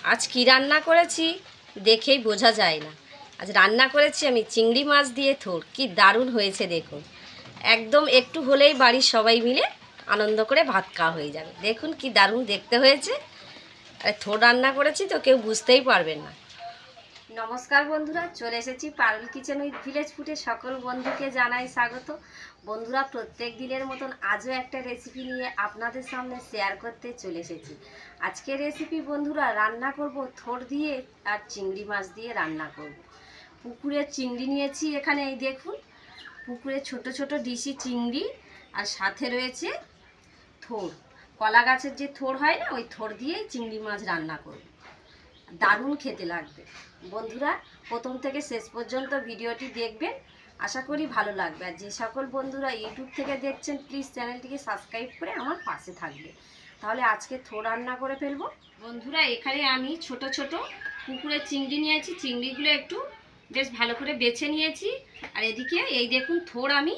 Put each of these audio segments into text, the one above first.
আজ কি রান্না করেছি দেখেই বোঝা যায় না। আজ রান্না করেছি আমি চিংড়ি মাছ দিয়ে থোড়। কি দারুণ হয়েছে দেখুন। একদম একটু হলেই বাড়ির সবাই মিলে আনন্দ করে ভাত খাওয়া হয়ে যাবে। দেখুন কি দারুণ দেখতে হয়েছে। আর থোড় রান্না করেছি তো কেউ বুঝতেই পারবেন না। নমস্কার বন্ধুরা, চলে এসেছি পারুল কিচেন উইথ ভিলেজ ফুডে। সকল বন্ধুকে জানাই স্বাগত। বন্ধুরা, প্রত্যেক দিনের মতন আজও একটা রেসিপি নিয়ে আপনাদের সামনে শেয়ার করতে চলে এসেছি। আজকের রেসিপি বন্ধুরা, রান্না করব থোড় দিয়ে আর চিংড়ি মাছ দিয়ে রান্না করব। পুকুরের চিংড়ি নিয়েছি এখানে, এই দেখুন পুকুরের ছোট ছোট ডিশি চিংড়ি, আর সাথে রয়েছে থোড়। কলা গাছের যে থোড় হয় না, ওই থোড় দিয়েই চিংড়ি মাছ রান্না করব। দারুণ খেতে লাগবে। বন্ধুরা, প্রথম থেকে শেষ পর্যন্ত ভিডিওটি দেখবেন, আশা করি ভালো লাগবে। আর যে সকল বন্ধুরা ইউটিউব থেকে দেখছেন, প্লিজ চ্যানেলটিকে সাবস্ক্রাইব করে আমার পাশে থাকবে। তাহলে আজকে থোড় রান্না করে ফেলবো। বন্ধুরা, এখানে আমি ছোট ছোট পুকুরের চিংড়ি নিয়েছি। চিংড়িগুলো একটু বেশ ভালো করে বেছে নিয়েছি। আর এদিকে এই দেখুন থোড় আমি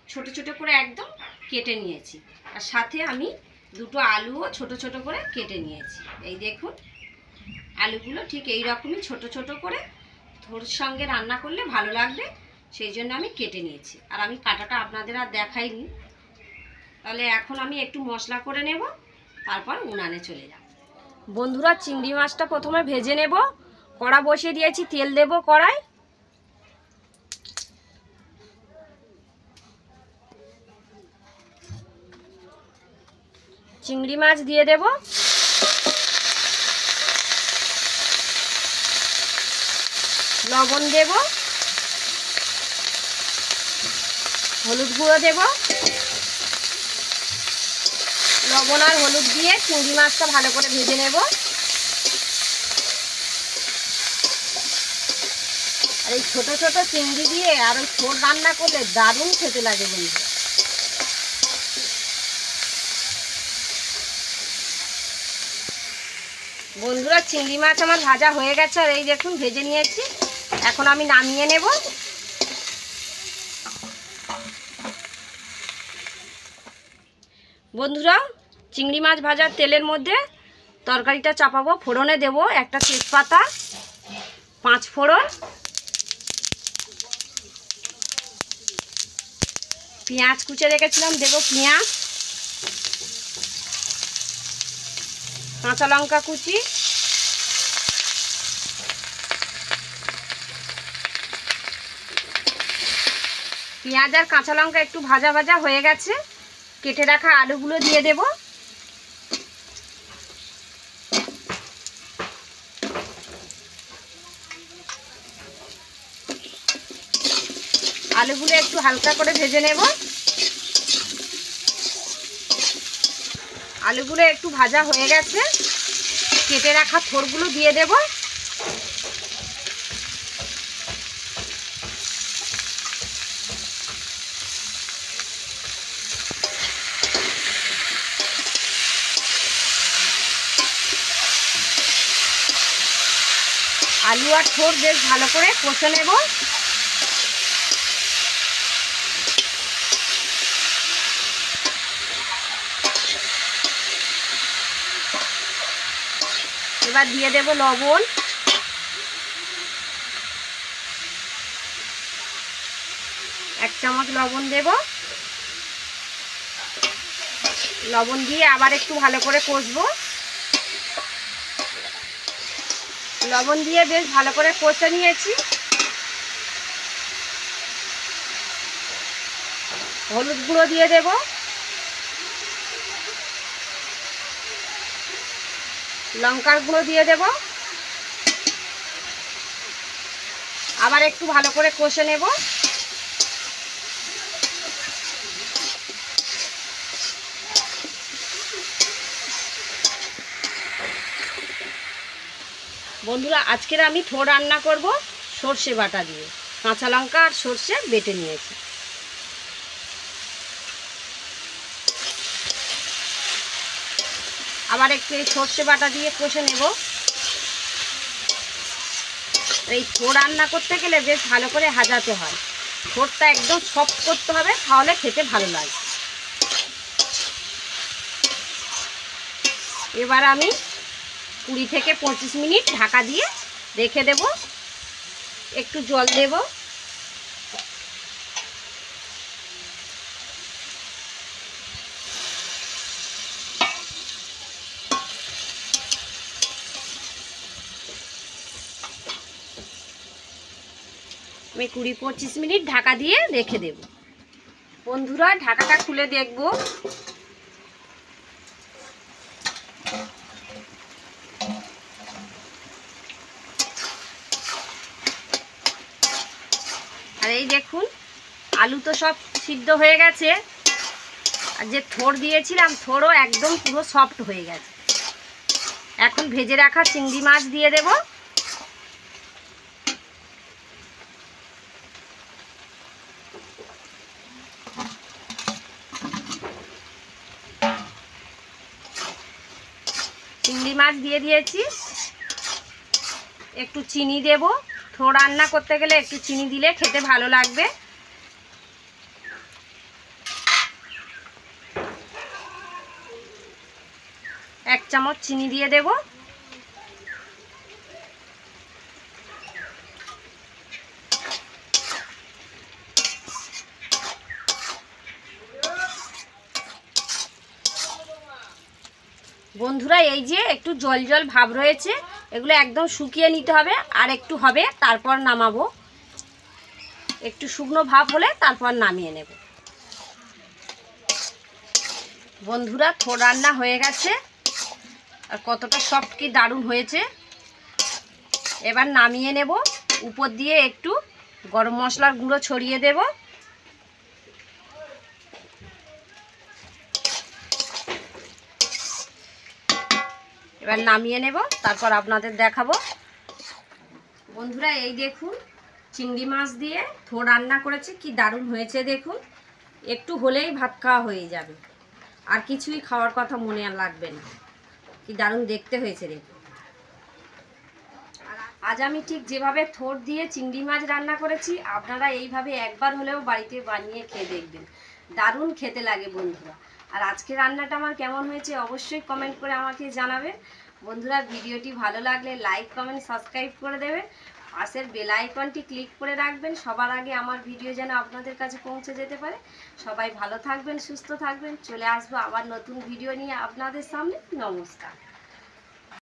ছোট ছোট করে একদম কেটে নিয়েছি। আর সাথে আমি দুটো আলুও ছোট ছোট করে কেটে নিয়েছি। এই দেখুন আলুগুলো ঠিক এই রকমই ছোট ছোট করে থোড় সঙ্গে রান্না করলে ভালো লাগবে, সেই জন্য আমি কেটে নিয়েছি। আর আমি কাটাটা আপনাদের আর দেখাইনি। তাহলে এখন আমি একটু মশলা করে নেব, তারপর উনানে চলে যাব। বন্ধুরা, চিংড়ি মাছটা প্রথমে ভেজে নেব। কড়া বসিয়ে দিয়েছি, তেল দেব কড়াই। চিংড়ি মাছ দিয়ে দেব। লবণ দেব, হলুদ গুঁড়ো দেব। লবণ আর হলুদ দিয়ে চিংড়ি মাছটা ভালো করে ভেজে নেব। আর এই ছোট ছোট চিংড়ি দিয়ে আর ওই থোড় রান্না করলে দারুণ খেতে লাগে বন্ধুরা। বন্ধুরা, চিংড়ি মাছ আমার ভাজা হয়ে গেছে। আর এই দেখুন ভেজে নিয়েছি। এখন আমি নামিয়ে নেব। বন্ধুরা, চিংড়ি মাছ ভাজার তেলের মধ্যে তরকারিটা চাপাবো। ফোড়নে দেব একটা তেজপাতা, 5 ফোড়ন, পেঁয়াজ কুচে রেখেছিলাম দেব পেঁয়াজ, কাঁচা লঙ্কা কুচি, পেঁয়াজ আর কাঁচা লঙ্কা একটু ভাজা ভাজা হয়ে গেছে। কেটে রাখা আলুগুলো দিয়ে দেব। আলুগুলো একটু হালকা করে ভেজে নেব। আলুগুলো একটু ভাজা হয়ে গেছে। কেটে রাখা থোড়গুলো দিয়ে দেব। আলু আর থোড় বেশ ভালো করে কষে নেব। এবার দিয়ে দেব লবণ, 1 চামচ লবণ দেব। লবণ দিয়ে আবার একটু ভালো করে কষবো। লবণ দিয়ে বেশ ভালো করে কষে নিয়েছি। হলুদ গুঁড়ো দিয়ে দেব, লঙ্কার গুঁড়ো দিয়ে দেব। আবার একটু ভালো করে কষে নেব। বন্ধুরা, আজকের আমি থোড় রান্না করব সর্ষে বাটা দিয়ে। কাঁচা লঙ্কা আর সর্ষে বেটে নিয়েছি। আবার একটু এই সর্ষে বাটা দিয়ে কষে নেব। এই থোড় রান্না করতে গেলে বেশ ভালো করে ভাজাতে হয়। থোড়টা একদম সফট করতে হবে, তাহলে খেতে ভালো লাগে। এবার আমি 20 থেকে 25 মিনিট ঢাকা দিয়ে রেখে দেব। একটু জল দেব। আমি 20-25 মিনিট ঢাকা দিয়ে রেখে দেব। বন্ধুরা ঢাকাটা খুলে দেখব। আর এই দেখুন আলু তো সব সিদ্ধ হয়ে গেছে, আর যে থোড় দিয়েছিলাম থোড়ও একদম পুরো সফট হয়ে গেছে। এখন ভেজে রাখা চিংড়ি মাছ দিয়ে দেব। চিংড়ি মাছ দিয়ে দিয়েছি। একটু চিনি দেব। থোড় রান্না করতে গেলে একটু চিনি দিলে খেতে ভালো লাগবে। এক চামচ চিনি দিয়ে দেব। বন্ধুরা এই যে একটু জল জল ভাব রয়েছে, এগুলো একদম শুকিয়ে নিতে হবে। আর একটু হবে তারপর নামাবো। একটু শুকনো ভাব হলে তারপর নামিয়ে নেব। বন্ধুরা থোড় রান্না হয়ে গেছে, আর কতটা সফট কি দারুণ হয়েছে। এবার নামিয়ে নেব। উপর দিয়ে একটু গরম মশলার গুঁড়ো ছড়িয়ে দেব। এবার নামিয়ে নেব, তারপর আপনাদের দেখাবো। বন্ধুরা এই দেখুন চিংড়ি মাছ দিয়ে থোড় রান্না করেছি, কি দারুণ হয়েছে দেখুন। একটু হলেই ভাত খাওয়া হয়ে যাবে, আর কিছুই খাওয়ার কথা মনে আর লাগবে না। কি দারুণ দেখতে হয়েছে দেখুন। আজ আমি ঠিক যেভাবে থোড় দিয়ে চিংড়ি মাছ রান্না করেছি, আপনারা এইভাবে একবার হলেও বাড়িতে বানিয়ে খেয়ে দেখবেন। দারুণ খেতে লাগে বন্ধুরা। আর আজকে রান্নাটা আমার কেমন হয়েছে অবশ্যই কমেন্ট করে আমাকে জানাবেন। বন্ধুরা ভিডিওটি ভালো লাগলে লাইক কমেন্ট সাবস্ক্রাইব করে দেবেন। পাশের বেল আইকনটি ক্লিক করে রাখবেন, সবার আগে আমার ভিডিও যেন আপনাদের কাছে পৌঁছে যেতে পারে। সবাই ভালো থাকবেন, সুস্থ থাকবেন। চলে আসবো আবার নতুন ভিডিও নিয়ে আপনাদের সামনে। নমস্কার।